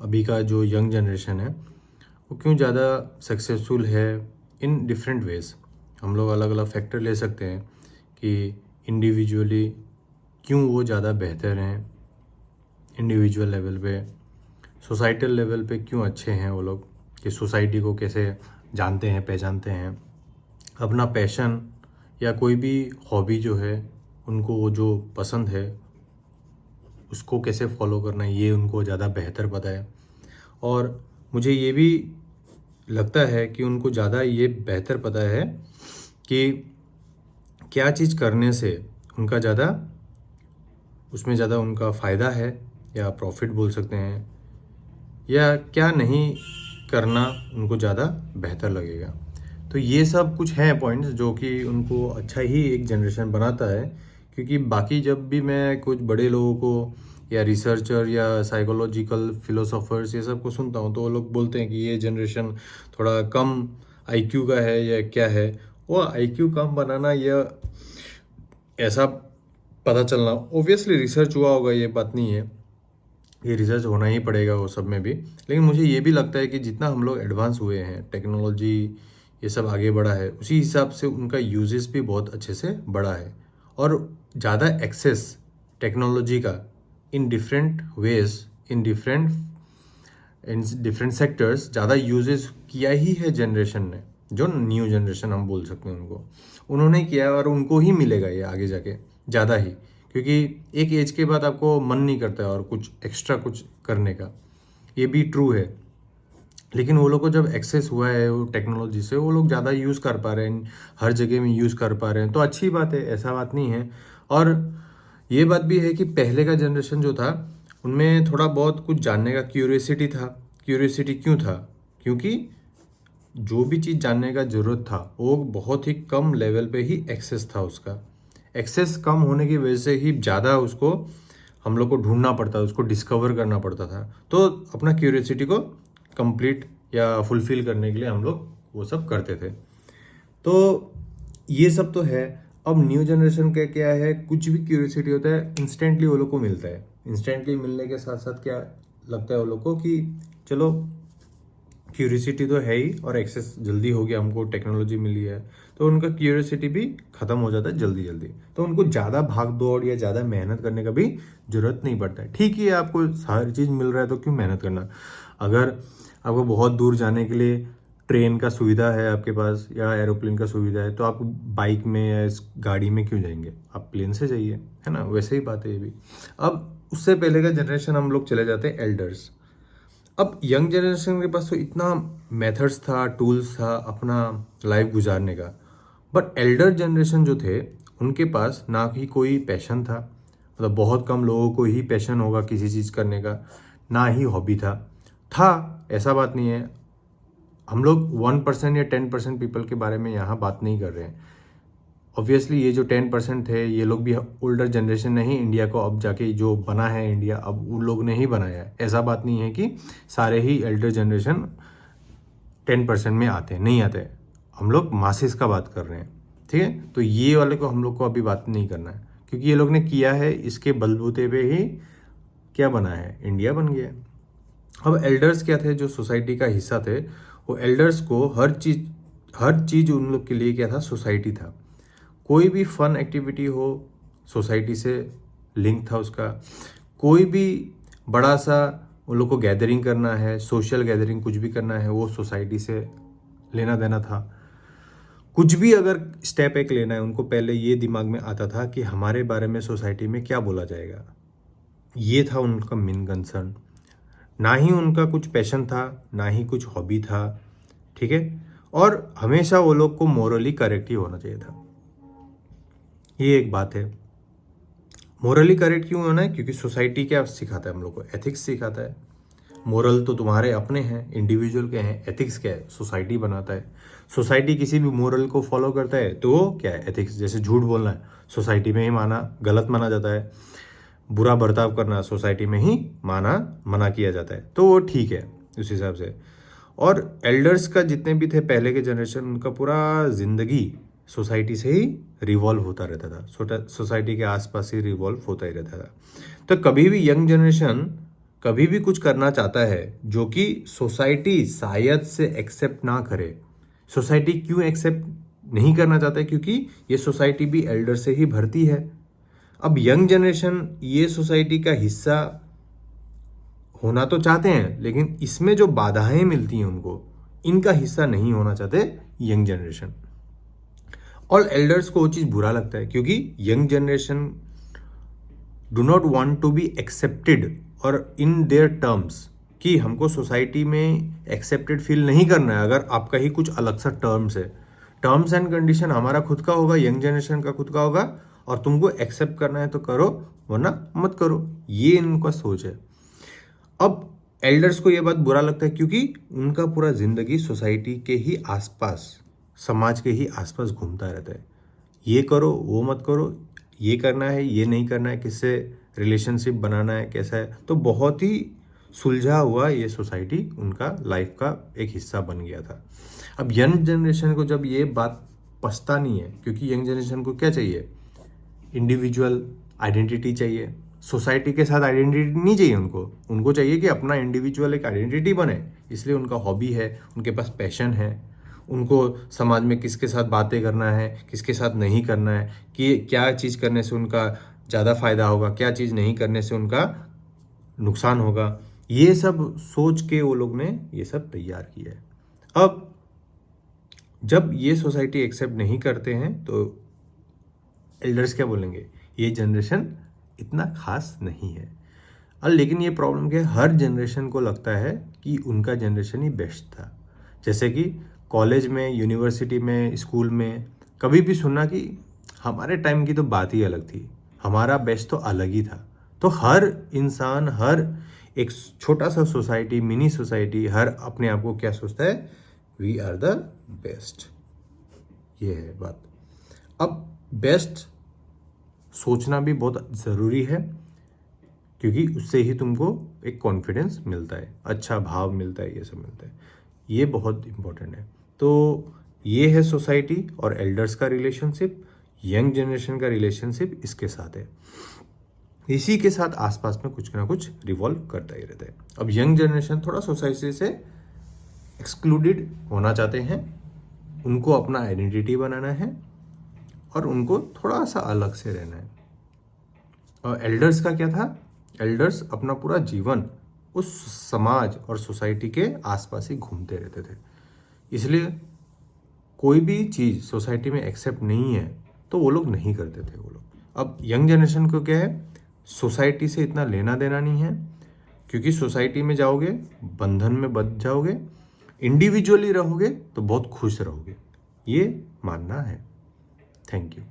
अभी का जो यंग जनरेशन है वो क्यों ज़्यादा सक्सेसफुल है इन डिफरेंट वेज। हम लोग अलग अलग फैक्टर ले सकते हैं कि इंडिविजुअली क्यों वो ज़्यादा बेहतर हैं, इंडिविजुअल लेवल पे, सोसाइटल लेवल पे क्यों अच्छे हैं वो लोग, कि सोसाइटी को कैसे जानते हैं, पहचानते हैं, अपना पैशन या कोई भी हॉबी जो है उनको वो जो पसंद है उसको कैसे फॉलो करना है, ये उनको ज़्यादा बेहतर पता है। और मुझे ये भी लगता है कि उनको ज़्यादा ये बेहतर पता है कि क्या चीज़ करने से उनका ज़्यादा, उसमें ज़्यादा उनका फ़ायदा है या प्रॉफिट बोल सकते हैं, या क्या नहीं करना उनको ज़्यादा बेहतर लगेगा। तो ये सब कुछ हैं पॉइंट्स जो कि उनको अच्छा ही एक जनरेशन बनाता है। क्योंकि बाकी जब भी मैं कुछ बड़े लोगों को या रिसर्चर या साइकोलॉजिकल फिलोसोफर्स ये सब को सुनता हूँ तो वो लोग बोलते हैं कि ये जनरेशन थोड़ा कम आईक्यू का है या क्या है। वो आईक्यू कम बनाना या ऐसा पता चलना, ओब्वियसली रिसर्च हुआ होगा, ये बात नहीं है, ये रिसर्च होना ही पड़ेगा वो सब में भी। लेकिन मुझे ये भी लगता है कि जितना हम लोग एडवांस हुए हैं, टेक्नोलॉजी ये सब आगे बढ़ा है, उसी हिसाब से उनका यूजेस भी बहुत अच्छे से बढ़ा है। और ज़्यादा एक्सेस टेक्नोलॉजी का in different ways, in different sectors ज़्यादा यूजेस किया ही है जनरेशन ने, जो न्यू जनरेशन हम बोल सकते हैं उनको, उन्होंने किया और उनको ही मिलेगा ये आगे जाके ज़्यादा ही। क्योंकि एक एज के बाद आपको मन नहीं करता है और कुछ एक्स्ट्रा कुछ करने का, ये भी ट्रू है। लेकिन वो लोग को जब एक्सेस हुआ है वो टेक्नोलॉजी से, वो लोग ज़्यादा यूज़ कर पा रहे हैं, हर जगह में यूज़ कर पा रहे हैं, तो अच्छी बात है, ऐसा बात नहीं है। और ये बात भी है कि पहले का जनरेशन जो था उनमें थोड़ा बहुत कुछ जानने का क्यूरियोसिटी था। क्यूरियोसिटी क्यों था? क्योंकि जो भी चीज़ जानने का ज़रूरत था वो बहुत ही कम लेवल पे ही एक्सेस था उसका। एक्सेस कम होने की वजह से ही ज़्यादा उसको हम लोग को ढूंढना पड़ता, उसको डिस्कवर करना पड़ता था। तो अपना क्यूरियोसिटी को कंप्लीट या फुलफिल करने के लिए हम लोग वो सब करते थे। तो ये सब तो है। अब न्यू जनरेशन का क्या है, कुछ भी क्यूरियोसिटी होता है इंस्टेंटली वो लोग को मिलता है। इंस्टेंटली मिलने के साथ साथ क्या लगता है वो लोग को कि चलो क्यूरियोसिटी तो है ही और एक्सेस जल्दी हो गया, हमको टेक्नोलॉजी मिली है, तो उनका क्यूरियोसिटी भी ख़त्म हो जाता है जल्दी जल्दी। तो उनको ज़्यादा भाग दौड़ या ज़्यादा मेहनत करने का भी ज़रूरत नहीं पड़ता है। ठीक है, आपको सारी चीज़ मिल रहा है तो क्यों मेहनत करना। अगर आपको बहुत दूर जाने के लिए ट्रेन का सुविधा है आपके पास या एरोप्लेन का सुविधा है, तो आप बाइक में या इस गाड़ी में क्यों जाएंगे, आप प्लेन से जाइए, है ना। वैसे ही बात है ये भी। अब उससे पहले का जनरेशन हम लोग चले जाते हैं एल्डर्स। अब यंग जनरेशन के पास तो इतना मेथड्स था, टूल्स था अपना लाइफ गुजारने का। बट एल्डर जनरेशन जो थे उनके पास ना ही कोई पैशन था, मतलब बहुत कम लोगों को ही पैशन होगा किसी चीज़ करने का, ना ही हॉबी था ऐसा बात नहीं है। हम लोग 1% या 10% पीपल के बारे में यहाँ बात नहीं कर रहे हैं। ऑब्वियसली ये जो 10% थे ये लोग भी ओल्डर जनरेशन ने ही इंडिया को अब जाके जो बना है इंडिया, अब उन लोग ने ही बनाया है। ऐसा बात नहीं है कि सारे ही एल्डर जनरेशन 10% में आते हैं, नहीं आते। हम लोग मासेस का बात कर रहे हैं, ठीक है। तो ये वाले को हम लोग को अभी बात नहीं करना है, क्योंकि ये लोग ने किया है, इसके बलबूते पे ही क्या बना है, इंडिया बन गया। अब एल्डर्स क्या थे, जो सोसाइटी का हिस्सा थे, वो एल्डर्स को हर चीज़ उन लोग के लिए क्या था, सोसाइटी था। कोई भी फन एक्टिविटी हो सोसाइटी से लिंक था उसका। कोई भी बड़ा सा उन लोग को गैदरिंग करना है, सोशल गैदरिंग कुछ भी करना है, वो सोसाइटी से लेना देना था। कुछ भी अगर स्टेप एक लेना है, उनको पहले ये दिमाग में आता था कि हमारे बारे में सोसाइटी में क्या बोला जाएगा। ये था उनका मेन कंसर्न। ना ही उनका कुछ पैशन था, ना ही कुछ हॉबी था, ठीक है। और हमेशा वो लोग को मोरली करेक्ट ही होना चाहिए था। ये एक बात है। मोरली करेक्ट क्यों होना है? क्योंकि सोसाइटी क्या सिखाता है हम लोग को, एथिक्स सिखाता है। मोरल तो तुम्हारे अपने हैं, इंडिविजुअल के हैं। एथिक्स क्या है? सोसाइटी बनाता है। सोसाइटी किसी भी मोरल को फॉलो करता है तो वो क्या है, एथिक्स। जैसे झूठ बोलना है सोसाइटी में ही गलत माना जाता है। बुरा बर्ताव करना सोसाइटी में ही मना किया जाता है, तो वो ठीक है उस हिसाब से। और एल्डर्स का जितने भी थे पहले के जनरेशन, उनका पूरा जिंदगी सोसाइटी से ही रिवॉल्व होता रहता था, सोसाइटी के आसपास ही रिवॉल्व होता ही रहता था। तो कभी भी यंग जनरेशन कभी भी कुछ करना चाहता है जो कि सोसाइटी शायद से एक्सेप्ट ना करे, सोसाइटी क्यों एक्सेप्ट नहीं करना चाहता है? क्योंकि ये सोसाइटी भी एल्डर से ही भरती है। अब यंग जनरेशन ये सोसाइटी का हिस्सा होना तो चाहते हैं, लेकिन इसमें जो बाधाएं मिलती हैं उनको, इनका हिस्सा नहीं होना चाहते यंग जनरेशन। और एल्डर्स को वो चीज़ बुरा लगता है, क्योंकि young generation do not want to be accepted और इन देयर टर्म्स, कि हमको सोसाइटी में एक्सेप्टेड फील नहीं करना है अगर आपका ही कुछ अलग सा टर्म्स है। टर्म्स एंड कंडीशन हमारा खुद का होगा, यंग जनरेशन का खुद का होगा, और तुमको एक्सेप्ट करना है तो करो, वरना मत करो। ये इनका सोच है। अब एल्डर्स को ये बात बुरा लगता है, क्योंकि उनका पूरा जिंदगी सोसाइटी के ही आसपास, समाज के ही आसपास घूमता रहता है। ये करो, वो मत करो, ये करना है, ये नहीं करना है, किससे रिलेशनशिप बनाना है, कैसा है। तो बहुत ही सुलझा हुआ ये सोसाइटी उनका लाइफ का एक हिस्सा बन गया था। अब यंग जनरेशन को जब ये बात पछता नहीं है, क्योंकि यंग जनरेशन को क्या चाहिए? इंडिविजुअल आइडेंटिटी चाहिए। सोसाइटी के साथ आइडेंटिटी नहीं चाहिए उनको चाहिए कि अपना इंडिविजुअल एक आइडेंटिटी बने। इसलिए उनका हॉबी है, उनके पास पैशन है, उनको समाज में किसके साथ बातें करना है, किसके साथ नहीं करना है, कि क्या चीज़ करने से उनका ज़्यादा फायदा होगा, क्या चीज़ नहीं करने से उनका नुकसान होगा। ये सब सोच के वो लोग ने ये सब तैयार किया है। अब जब ये सोसाइटी एक्सेप्ट नहीं करते हैं तो एल्डर्स क्या बोलेंगे? ये जनरेशन इतना खास नहीं है। और लेकिन ये प्रॉब्लम क्या है, हर जनरेशन को लगता है कि उनका जनरेशन ही बेस्ट था। जैसे कि कॉलेज में, यूनिवर्सिटी में, स्कूल में कभी भी सुनना कि हमारे टाइम की तो बात ही अलग थी, हमारा बेस्ट तो अलग ही था। तो हर इंसान, हर एक छोटा सा सोसाइटी, मिनी सोसाइटी, हर अपने आप को क्या सोचता है? We are the best. ये है बात। अब बेस्ट सोचना भी बहुत ज़रूरी है, क्योंकि उससे ही तुमको एक कॉन्फिडेंस मिलता है, अच्छा भाव मिलता है, ये सब मिलता है। ये बहुत इम्पोर्टेंट है। तो ये है सोसाइटी और एल्डर्स का रिलेशनशिप, यंग जनरेशन का रिलेशनशिप इसके साथ है। इसी के साथ आसपास में कुछ ना कुछ रिवॉल्व करता ही रहता है। अब यंग जनरेशन थोड़ा सोसाइटी से एक्सक्लूडेड होना चाहते हैं, उनको अपना आइडेंटिटी बनाना है और उनको थोड़ा सा अलग से रहना है। और एल्डर्स का क्या था? एल्डर्स अपना पूरा जीवन उस समाज और सोसाइटी के आसपास ही घूमते रहते थे। इसलिए कोई भी चीज़ सोसाइटी में एक्सेप्ट नहीं है तो वो लोग नहीं करते थे वो लोग। अब यंग जनरेशन को क्या है? सोसाइटी से इतना लेना देना नहीं है, क्योंकि सोसाइटी में जाओगे, बंधन में बंध जाओगे, इंडिविजुअली रहोगे तो बहुत खुश रहोगे, ये मानना है। Thank you.